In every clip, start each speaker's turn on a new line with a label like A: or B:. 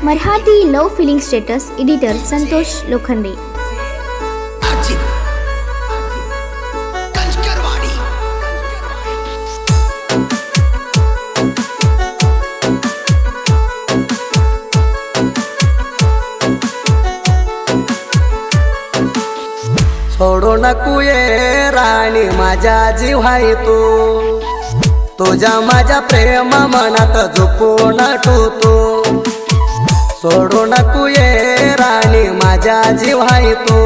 A: Marathi love feeling status editor Santosh Lokhande.
B: सोडू नको ये राणी माझा जीव आहे तू, तुझ्या माझ्या प्रेम मनात झोपून ठेवतो। सोडू नको ये राणी माझा जीव आहे तू,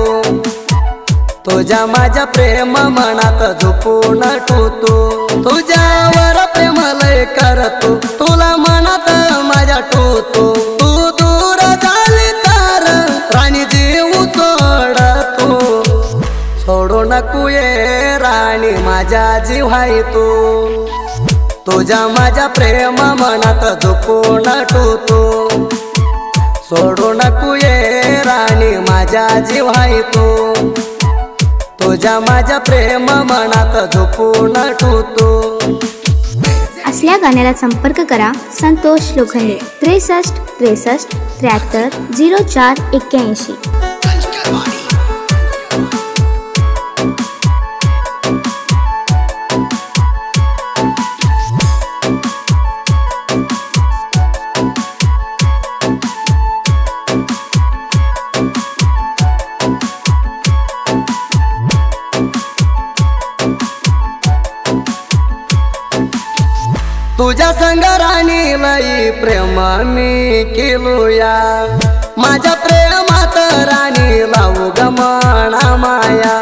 B: तुझ्या माझ्या प्रेम मनात झोपून ठेवतो। तुझ्यावर प्रेम लय करतो, तुला मनात माझ्या ठेवतो। तू दूर झाली तर राणी जीव सोडतो। सोडू नको ये राणी माझा जीव आहे तू, तुझ्या माझ्या प्रेम मनात झोपून ठेवतो। सोडू नको ये राणी माझा जीव आहे तू, तुझ्या माझ्या प्रेम मनात झोपून ठेवतो।
A: असल्या गाण्याला संपर्क करा संतोष लोखंडे 63 63 73 04 81।
B: तुझ्या संग राणी लई प्रेम मी केलूया, माझ्या प्रेमात राणी लावू ग मना माया।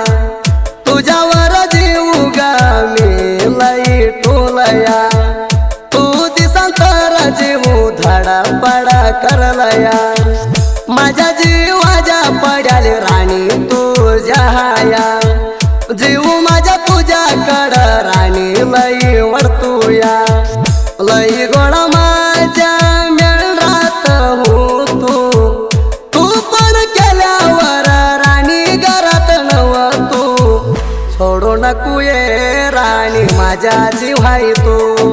B: तुझ्यावर जीव ग मी लई टोलया, तू दिसांतर जीव धडपड करलया। माझ्या जीवाच्या पड्याल राणी तुझ्या हाया, जीव माझ्या तुझ्याकड राणी लई वळतूया। लई गोडा माझ्या मेळरात हो तू पण केल्यावर राणी घरात नव्हतो। सोडू नको ये राणी माझा जीव आहे तू,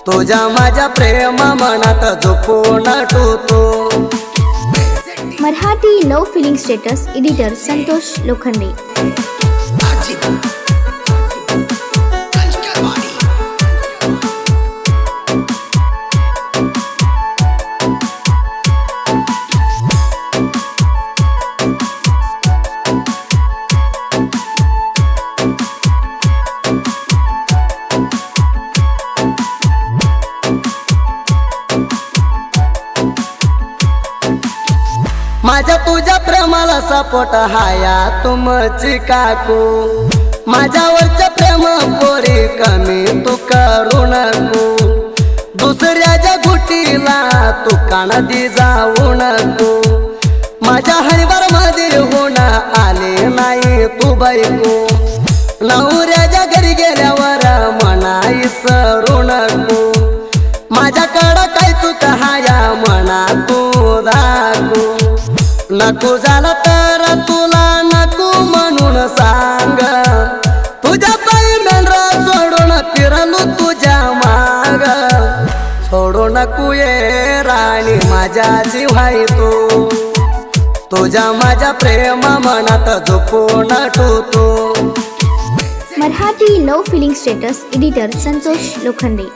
B: तुझ्या माझ्या प्रेम मनात झोपून ठेवतो।
A: Marathi love feeling status editor Santosh Lokhande.
B: माझ्या तुझ्या प्रेमाला सपोर्ट हाया तुमची काकू, माझ्यावरचं प्रेम पोरी कमी तू करू नको। दुसऱ्याच्या गुटीला तू कानादी जाऊ नको, माझ्या हरिवार मध्ये होण आले नाही तू बायको। नवऱ्याच्या घरी गेल्यावर मना इसरू नको, माझ्याकडं काय चूक हाया मना तू दाखू। नको झालं तर तुला नको म्हणून सांग, तुझ्या पायी मेंढरा सोडून फिरलो तुझ्या माग। सोडू नको ये राणी माझा जीव आहे तू, तुझ्या माझ्या प्रेम मनात झोपून ठेवतो।
A: Marathi love feeling status editor Santosh Lokhande.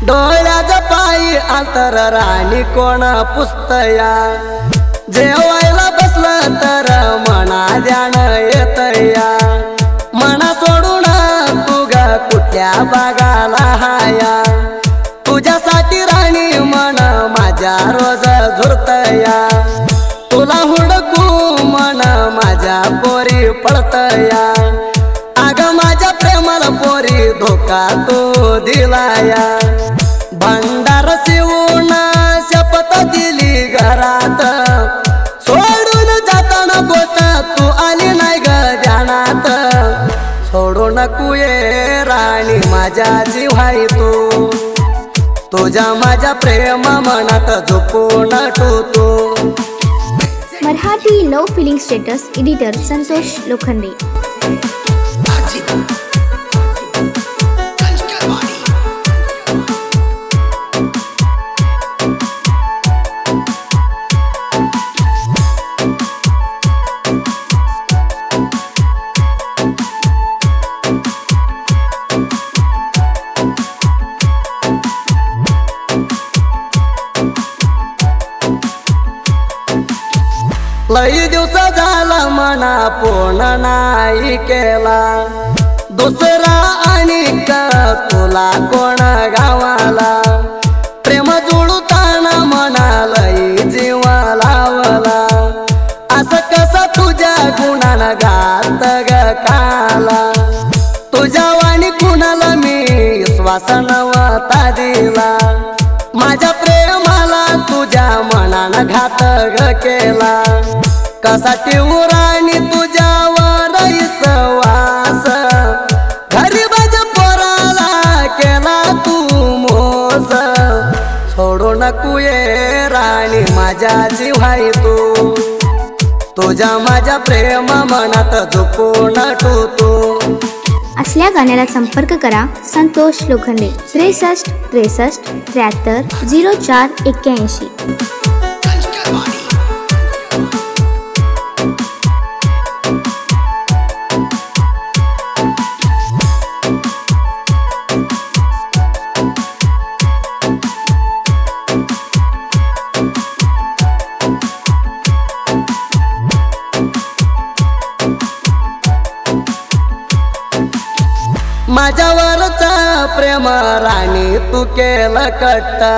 B: डोळ्याचं पायी अंतर राणी कोण पुसतया, जेवायला बसलं तर मना ध्यान येतया। मना सोडून तू ग कुठल्या बागाला हाया, तुझ्यासाठी राणी मन माझ्या रोज झुरतया। तुला हुडकू मन माझ्या पोरी पडतया, अग माझ्या प्रेमाला पोरी धोका तू दिलाया। भंडार शिवून शपथ दिली घरात, सोडून जाताना बोट नको ये राणी माझ्या जीवाई तू, तुझ्या माझ्या प्रेम मनात झोपून ठेवतो।
A: Marathi love feeling status editor Santosh Lokhande.
B: लई दिवस झाला मना फोन नाही केला, दुसरा आणि तुला कोण गावाला, प्रेम जुळताना मना लई जीव लावला, असं कसं तुझ्या गुणानं घात ग काला, तुझ्या वाणी कुणाला मी श्वास नव्हता दिला, माझ्या प्रेमाला तुझ्या मनानं घात ग केला, कसा ठेवू राणी तुझ्यावर विश्वास, गरीबाज पोराला केला तू मोस, सोडू नको ये राणी माझ्या जीवाई तू, तुझ्या माझ्या प्रेम मनात झोपून ठेवतो।
A: असल्या गाण्याला संपर्क करा संतोष लोखंडे 63 63 73 04 81।
B: माझ्यावरचा प्रेम राणी तू केलं कट्टा,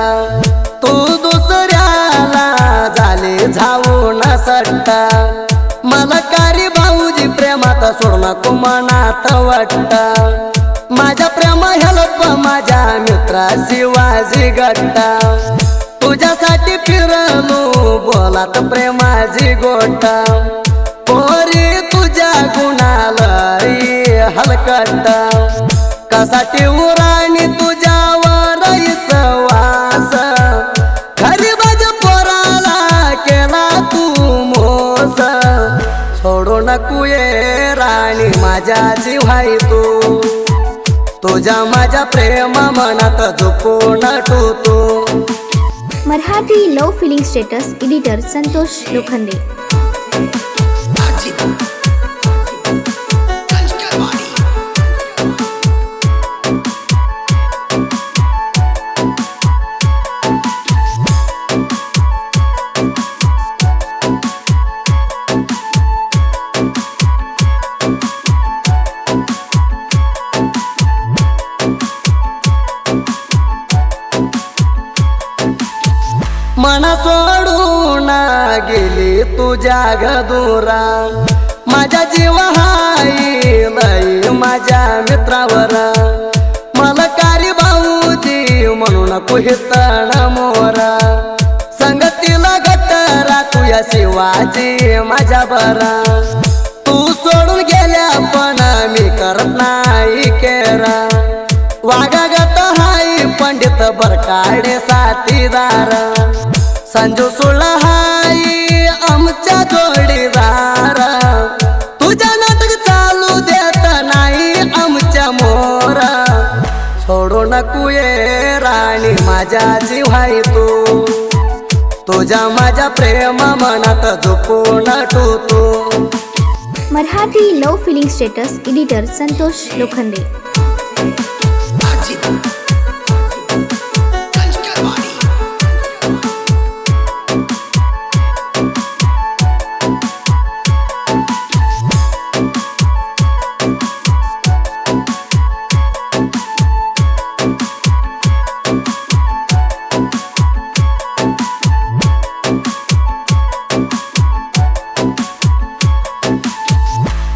B: तू दुसऱ्याला झाली झावून सट्टा, मला कारी भाऊजी प्रेमात सोड नको मनात वाटता, माझ्या प्रेम हेल्प माझ्या मित्रा शिवाजी गट्टा, तुझ्यासाठी फिरलो बोलात प्रेमाची गोटा, पोरी तुझ्या गुणाला हलकट्टा, कसा ठेवू राणी तुझ्यावर विश्वास, गरीबाज पोराला केला तू मोस, सोडू नको ये राणी माझ्या जीवाई तू, तुझ्या माझ्या प्रेम मनात झोपून ठेवतो।
A: Marathi love feeling status editor Santosh Lokhande.
B: मन सोडून गेली तुझ्या गदुरा, माझ्या जीव हाई लई माझ्या मित्रावर, मला कारी भाऊजी म्हणून कुहितण मोरा, संगतीला गटरा तुया शिवाजी माझ्या बरा, तू सोडून गेल्या पण मी करत नाही केरा, वागागत हाई पंडित बरकाडे साथीदार, संजू सुळ हाई आमच्या जोडीदार, तुझ्या नाटक चालू देत नाही आमच्या मोर, सोडू नको ये राणी माझ्या जीवाई तू, तुझ्या माझ्या प्रेम मनात झोपून ठेवतो।
A: Marathi love feeling status editor Santosh Lokhande.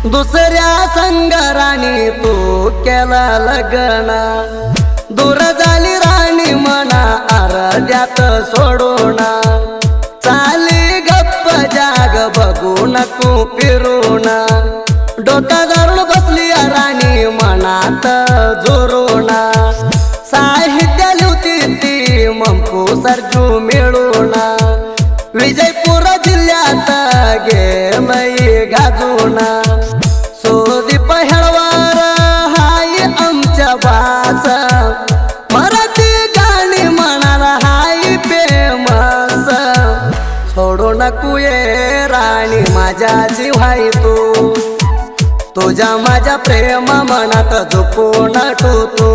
B: दुसऱ्या संगराणी तू केला लग्न, दूर झाली राणी मना अर्ध्यात सोडून, चाली गप्प जाग बघू नको फिरून, डोका धरून बसली राणी मन मनात जोरोना साहित्य लिवती ती मंपू सरजू मिळूना विजयपूर जिल्ह्यात गेलई गाजूना सोदीप हेळवार हाय आमच्या वास मराठी गाणी म्हणाला हाय फेमस सोडू नको ये राणी माझ्या जीवाई तू तुझ्या माझ्या प्रेम मनात झोपून ठेवतो